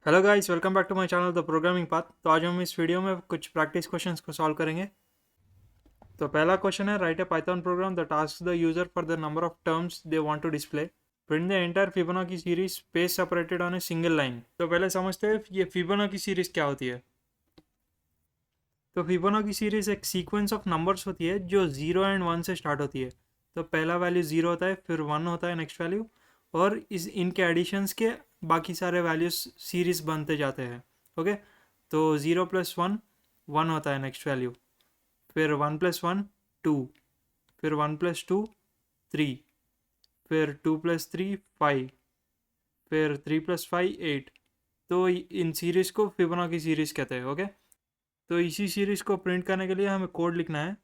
Hello guys, welcome back to my channel the programming path. तो आज हम इस वीडियो में कुछ प्रैक्टिस क्वेश्चंस को सॉल्व करेंगे। तो पहला क्वेश्चन है, write a Python program that asks the user for the number of terms they want to display. Print the entire Fibonacci series space separated on a single line. तो पहले समझते हैं ये फिबोनाची सीरीज क्या होती है। तो फिबोनाची सीरीज एक सीक्वेंस ऑफ नंबर्स होती है जो 0 और 1 से स्टार्ट होती है। तो पहला वैल्यू 0 होता है, फिर 1 होता है नेक्स्ट वैल्यू, और इनके एडिशंस के बाकी सारे वैल्यूज सीरीज बनते जाते हैं। ओके, तो 0 + 1 1 होता है नेक्स्ट वैल्यू, फिर 1 + 1 2, फिर 1 + 2 3, फिर 2 + 3 5, फिर 3 + 5 8। तो इन सीरीज को फिबोनाची सीरीज कहते हैं। ओके, तो इसी सीरीज को प्रिंट करने के लिए हमें कोड लिखना है।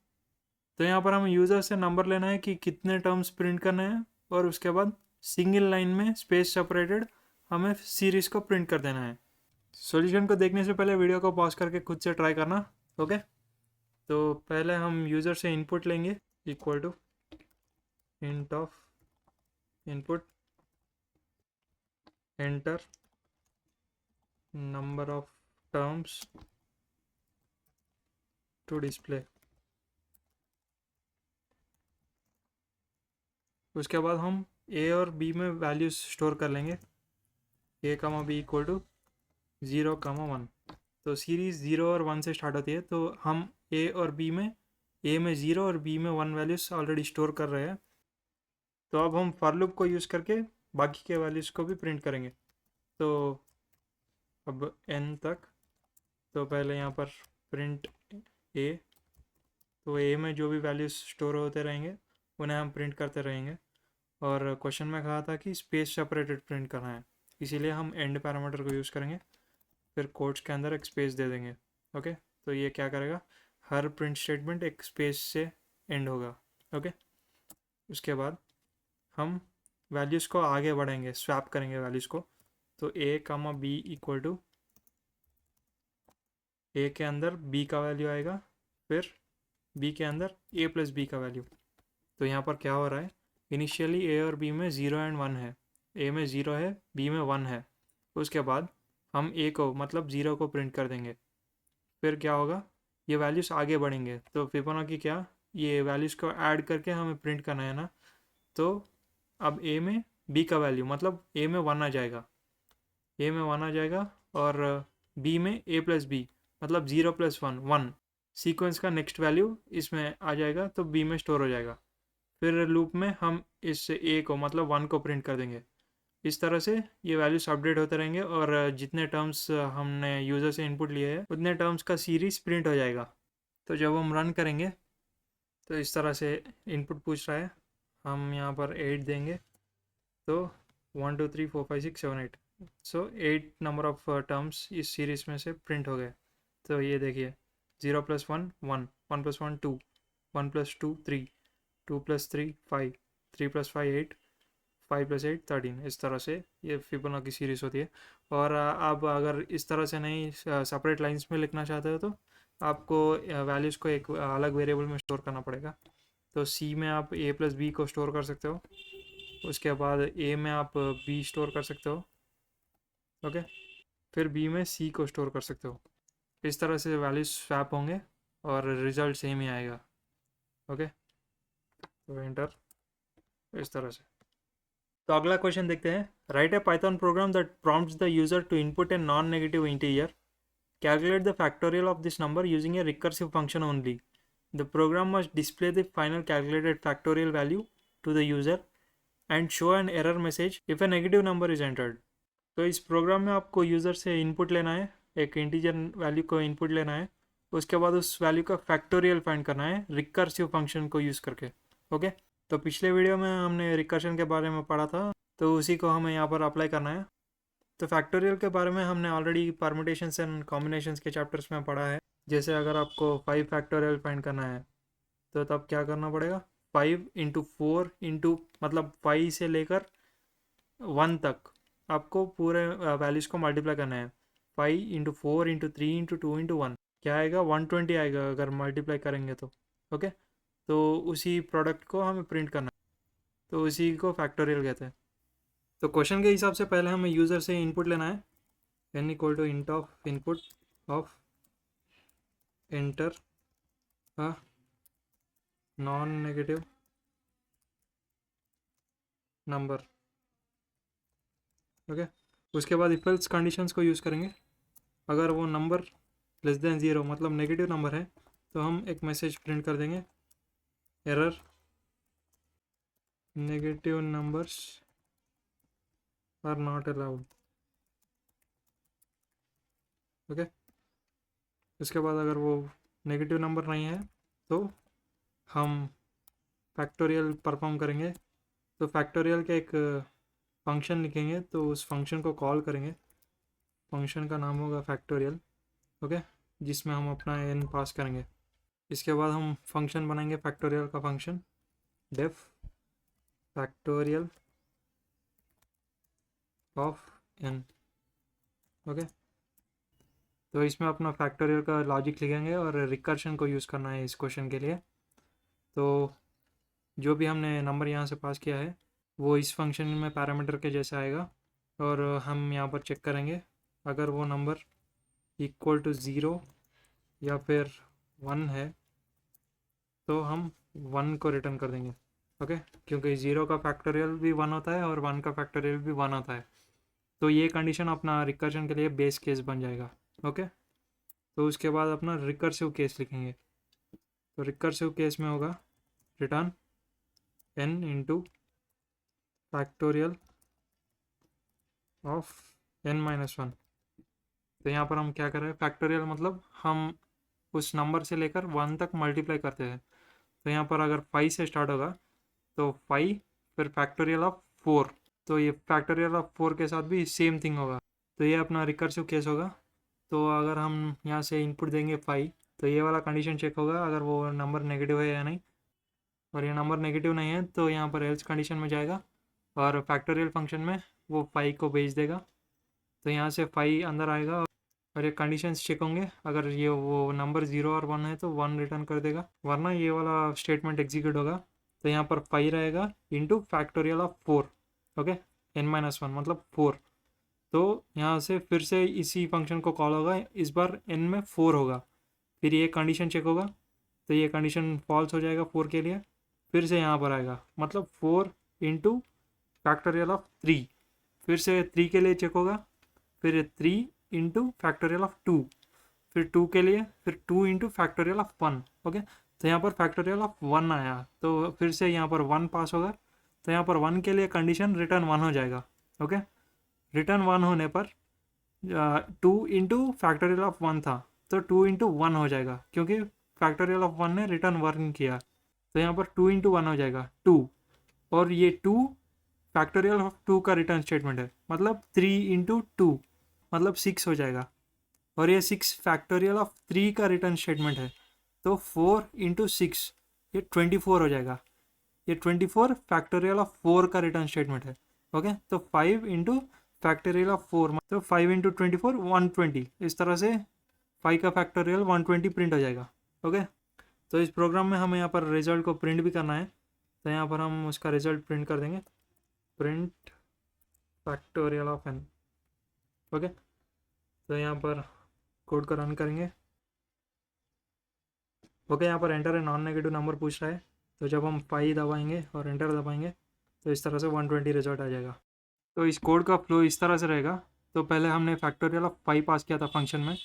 तो यहाँ पर हमें यूज़र से नंबर लेना है कि कितने टर्म्स प्रिंट करने हैं, और उसके बाद सिंगल लाइन में स्पेस सेपरेटेड हमें सीरीज को प्रिंट कर देना है। सॉल्यूशन को देखने से पहले वीडियो को पॉज करके खुद से ट्राई करना। ओके, तो पहले हम यूज़र से इनपुट लेंगे, equal to int of input enter number of terms to display. उसके बाद हम ए और बी में वैल्यूज स्टोर कर लेंगे, ए कामा बी इक्वल टू 0, 1। तो सीरीज़ 0 और 1 से स्टार्ट होती है, तो हम ए और बी में, ए में 0 और बी में 1 वैल्यूज ऑलरेडी स्टोर कर रहे हैं। तो अब हम फॉर लूप को यूज़ करके बाकी के वैल्यूज़ को भी प्रिंट करेंगे। तो अब n तक, तो पहले यहाँ पर प्रिंट ए, तो ए में जो भी वैल्यूज स्टोर होते रहेंगे उन्हें हम प्रिंट करते रहेंगे। और क्वेश्चन में कहा था कि स्पेस सेपरेटेड प्रिंट करना है, इसीलिए हम एंड पैरामीटर को यूज़ करेंगे, फिर कोट्स के अंदर एक स्पेस दे देंगे। ओके, तो ये क्या करेगा, हर प्रिंट स्टेटमेंट एक स्पेस से एंड होगा। ओके, उसके बाद हम वैल्यूज़ को आगे बढ़ेंगे, स्वैप करेंगे वैल्यूज़ को। तो ए कामा बी इक्वल टू, ए के अंदर बी का वैल्यू आएगा, फिर बी के अंदर ए प्लस बी का वैल्यू। तो यहाँ पर क्या हो रहा है, इनिशियली ए और बी में 0 और 1 है, ए में 0 है, बी में 1 है। उसके बाद हम ए को मतलब 0 को प्रिंट कर देंगे, फिर क्या होगा, ये वैल्यूज़ आगे बढ़ेंगे। तो फिबोनाची क्या, ये वैल्यूज़ को ऐड करके हमें प्रिंट करना है ना। तो अब ए में बी का वैल्यू मतलब ए में 1 आ जाएगा, ए में 1 आ जाएगा, और बी में ए प्लस बी मतलब 0 + 1 1 सीक्वेंस का नेक्स्ट वैल्यू इसमें आ जाएगा, तो बी में स्टोर हो जाएगा। फिर लूप में हम इस ए को मतलब 1 को प्रिंट कर देंगे। इस तरह से ये वैल्यूज अपडेट होते रहेंगे, और जितने टर्म्स हमने यूज़र से इनपुट लिए हैं उतने टर्म्स का सीरीज प्रिंट हो जाएगा। तो जब हम रन करेंगे तो इस तरह से इनपुट पूछ रहा है, हम यहाँ पर 8 देंगे, तो 1 2 3 4 5 6 7 8, सो 8 नंबर ऑफ टर्म्स इस सीरीज में से प्रिंट हो गए। तो ये देखिए, 0 + 1 1, 1 + 1 2, 1 + 2 3, 2 + 3 5, 3 + 5 8, 5 + 8 13। इस तरह से ये फिबोनाची सीरीज़ होती है। और आप अगर इस तरह से नहीं सेपरेट लाइंस में लिखना चाहते हो तो आपको वैल्यूज़ को एक अलग वेरिएबल में स्टोर करना पड़ेगा। तो सी में आप ए प्लस बी को स्टोर कर सकते हो, उसके बाद ए में आप बी स्टोर कर सकते हो। ओके, फिर बी में सी को स्टोर कर सकते हो। इस तरह से वैल्यूज स्वैप होंगे और रिजल्ट सेम ही आएगा। ओके, तो एंटर, इस तरह से। तो अगला क्वेश्चन देखते हैं, write a Python program that prompts the user to input a non negative integer, calculate the factorial of this number using a recursive function only. The program must display the final calculated factorial value to the user and show an error message if a negative number is entered. तो इस programme में आपको user से input लेना है, एक integer value को input लेना है, उसके बाद उस वैल्यू का फैक्टोरियल फाइंड करना है रिकर्सिव फंक्शन को यूज़ करके। ओके, तो पिछले वीडियो में हमने रिकर्शन के बारे में पढ़ा था, तो उसी को हमें यहाँ पर अप्लाई करना है। तो फैक्टोरियल के बारे में हमने ऑलरेडी परमुटेशंस एंड कॉम्बिनेशंस के चैप्टर्स में पढ़ा है। जैसे अगर आपको 5 फैक्टोरियल फाइंड करना है तो तब क्या करना पड़ेगा, 5 × 4 इंटू मतलब 5 से लेकर 1 तक आपको पूरे वैल्यूज़ को मल्टीप्लाई करना है। 5 × 4 × 3 × 2 × 1 क्या आएगा, 120 आएगा अगर मल्टीप्लाई करेंगे तो। ओके, तो उसी प्रोडक्ट को हमें प्रिंट करना है, तो उसी को फैक्टोरियल कहते हैं। तो क्वेश्चन के हिसाब से पहले हमें यूज़र से इनपुट लेना है, n equal to int of input of enter a non negative number. Okay, उसके बाद इफ एल्स कंडीशंस को यूज़ करेंगे। अगर वो नंबर लेस देन ज़ीरो मतलब नेगेटिव नंबर है तो हम एक मैसेज प्रिंट कर देंगे, error negative numbers are not allowed. Okay, उसके बाद अगर वो नेगेटिव नंबर नहीं है तो हम फैक्टोरियल परफॉर्म करेंगे। तो फैक्टोरियल के एक फंक्शन लिखेंगे, तो उस फंक्शन को कॉल करेंगे। फंक्शन का नाम होगा फैक्टोरियल। ओके, जिसमें हम अपना n पास करेंगे। इसके बाद हम फंक्शन बनाएंगे फैक्टोरियल का function, def factorial of n। Okay, तो इसमें अपना फैक्टोरियल का लॉजिक लिखेंगे और रिकर्शन को यूज़ करना है इस क्वेश्चन के लिए। तो जो भी हमने नंबर यहाँ से पास किया है वो इस फंक्शन में पैरामीटर के जैसे आएगा, और हम यहाँ पर चेक करेंगे अगर वो नंबर इक्वल टू ज़ीरो या फिर 1 है तो हम 1 को रिटर्न कर देंगे। ओके, क्योंकि 0 का फैक्टोरियल भी 1 होता है और 1 का फैक्टोरियल भी 1 होता है। तो ये कंडीशन अपना रिकर्शन के लिए बेस केस बन जाएगा। ओके, तो उसके बाद अपना रिकर्सिव केस लिखेंगे। तो रिकर्सिव केस में होगा return n into factorial of n-1। तो यहाँ पर हम क्या कर रहे हैं, फैक्टोरियल मतलब हम उस नंबर से लेकर 1 तक मल्टीप्लाई करते हैं। तो यहाँ पर अगर 5 से स्टार्ट होगा तो 5 फिर फैक्टोरियल ऑफ 4, तो ये फैक्टोरियल ऑफ 4 के साथ भी सेम थिंग होगा। तो ये अपना रिकर्सिव केस होगा। तो अगर हम यहाँ से इनपुट देंगे 5 तो ये वाला कंडीशन चेक होगा अगर वो नंबर नेगेटिव है या नहीं, और ये नंबर नेगेटिव नहीं है तो यहाँ पर एल्स कंडीशन में जाएगा और फैक्टोरियल फंक्शन में वो 5 को भेज देगा। तो यहाँ से 5 अंदर आएगा और ये कंडीशंस चेक होंगे। अगर ये वो नंबर 0 और 1 है तो 1 रिटर्न कर देगा, वरना ये वाला स्टेटमेंट एग्जीक्यूट होगा। तो यहाँ पर 5 रहेगा into factorial of 4। Okay, n-1 मतलब 4। तो यहाँ से फिर से इसी फंक्शन को कॉल होगा, इस बार n में 4 होगा। फिर ये कंडीशन चेक होगा तो ये कंडीशन फॉल्स हो जाएगा 4 के लिए। फिर से यहाँ पर आएगा मतलब 4 इंटू फैक्टोरियल ऑफ 3। फिर से 3 के लिए चेक होगा, फिर 3 इंटू फैक्टोरियल ऑफ 2। फिर 2 के लिए फिर 2 इंटू फैक्टोरियल ऑफ 1। ओके, तो यहाँ पर फैक्टोरियल ऑफ 1 आया तो फिर से यहाँ पर 1 पास होगा। तो यहाँ पर 1 के लिए कंडीशन रिटर्न 1 हो जाएगा। ओके, रिटर्न 1 होने पर 2 इंटू फैक्टोरियल ऑफ 1 था तो 2 इंटू 1 हो जाएगा, क्योंकि फैक्टोरियल ऑफ 1 ने रिटर्न 1 किया। तो यहाँ पर 2 इंटू 1 हो जाएगा 2, और ये 2 फैक्टोरियल ऑफ 2 का रिटर्न स्टेटमेंट है, मतलब 3 इंटू 2 मतलब 6 हो जाएगा। और ये 6 फैक्टोरियल ऑफ 3 का रिटर्न स्टेटमेंट है, तो 4 इंटू 6 ये 24 हो जाएगा। ये 24 फैक्टोरियल ऑफ 4 का रिटर्न स्टेटमेंट है। ओके, तो 5 इंटू फैक्टोरियल ऑफ 4 तो 5 इंटू 24 120। इस तरह से 5 का फैक्टोरियल 120 प्रिंट हो जाएगा। ओके, तो इस प्रोग्राम में हमें यहाँ पर रिजल्ट को प्रिंट भी करना है, तो यहाँ पर हम उसका रिजल्ट प्रिंट कर देंगे, print factorial of n। Okay, तो यहाँ पर कोड को रन करेंगे। ओके, यहाँ पर एंटर है नॉन नेगेटिव नंबर पूछ रहा है, तो जब हम 5 दबाएंगे और एंटर दबाएंगे तो इस तरह से 120 रिजल्ट आ जाएगा। तो इस कोड का फ्लो इस तरह से रहेगा। तो पहले हमने फैक्टोरियल ऑफ 5 पास किया था फंक्शन में,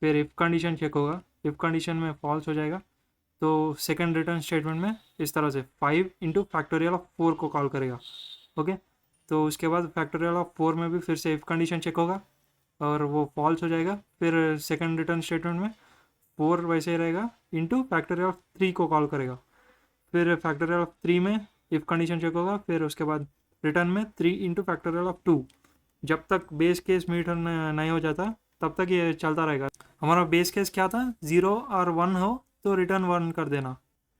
फिर इफ़ कंडीशन चेक होगा, इफ़ कंडीशन में फॉल्स हो जाएगा तो सेकंड रिटर्न स्टेटमेंट में इस तरह से 5 इंटू फैक्टोरियल ऑफ 4 को कॉल करेगा। ओके, तो उसके बाद फैक्टोरियल ऑफ 4 में भी फिर से इफ़ कंडीशन चेक होगा और वो फॉल्स हो जाएगा। फिर सेकंड रिटर्न स्टेटमेंट में 4 वैसे ही रहेगा इंटू फैक्टोरियल ऑफ 3 को कॉल करेगा। फिर फैक्टोरियल ऑफ 3 में इफ़ कंडीशन चेक होगा, फिर उसके बाद रिटर्न में 3 इंटू फैक्टोरियल ऑफ 2। जब तक बेस केस मीट नहीं हो जाता तब तक ये चलता रहेगा। हमारा बेस केस क्या था, 0 और 1 हो तो रिटर्न 1 कर देना।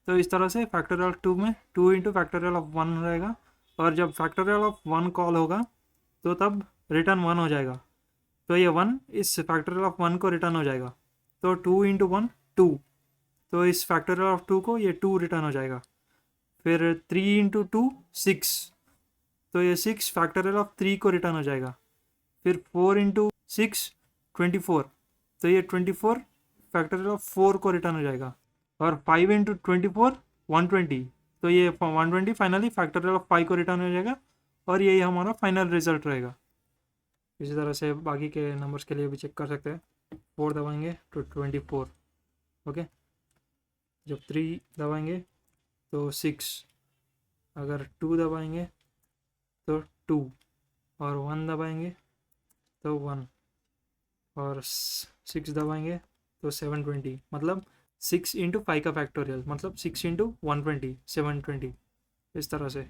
तो इस तरह से फैक्टोरियल ऑफ 2 में 2 इंटू फैक्टोरियल ऑफ 1 रहेगा, और जब फैक्टोरियल ऑफ 1 कॉल होगा तो तब रिटर्न 1 हो जाएगा। तो ये 1 इस फैक्टोरियल ऑफ 1 को रिटर्न हो जाएगा, तो 2 इंटू 1 2, तो इस फैक्टोरियल ऑफ 2 को ये 2 रिटर्न हो जाएगा। फिर 3 इंटू 2 6, तो ये 6 फैक्टोरियल ऑफ 3 को रिटर्न हो जाएगा। फिर 4 इंटू 6 24, तो ये 24 फैक्टोरियल ऑफ 4 को रिटर्न हो जाएगा। और 5 इंटू 24 120, तो ये 120 फाइनली फैक्टोरियल ऑफ 5 को रिटर्न हो जाएगा और यही हमारा फाइनल रिजल्ट रहेगा। इसी तरह से बाकी के नंबर्स के लिए भी चेक कर सकते हैं। 4 दबाएंगे तो 24, ओके। जब 3 दबाएंगे तो 6, अगर 2 दबाएंगे तो 2, और 1 दबाएंगे तो 1, और 6 दबाएंगे तो 720, मतलब 6 इंटू 5 का फैक्टोरियल, मतलब 6 इंटू 120 720। इस तरह से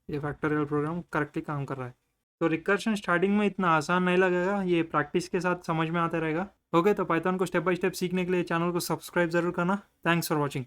ये फैक्टोरियल प्रोग्राम करेक्टली काम कर रहा है। तो रिकर्शन स्टार्टिंग में इतना आसान नहीं लगेगा, ये प्रैक्टिस के साथ समझ में आता रहेगा। ओके, तो पाइथन को स्टेप बाय स्टेप सीखने के लिए चैनल को सब्सक्राइब जरूर करना। Thanks for watching.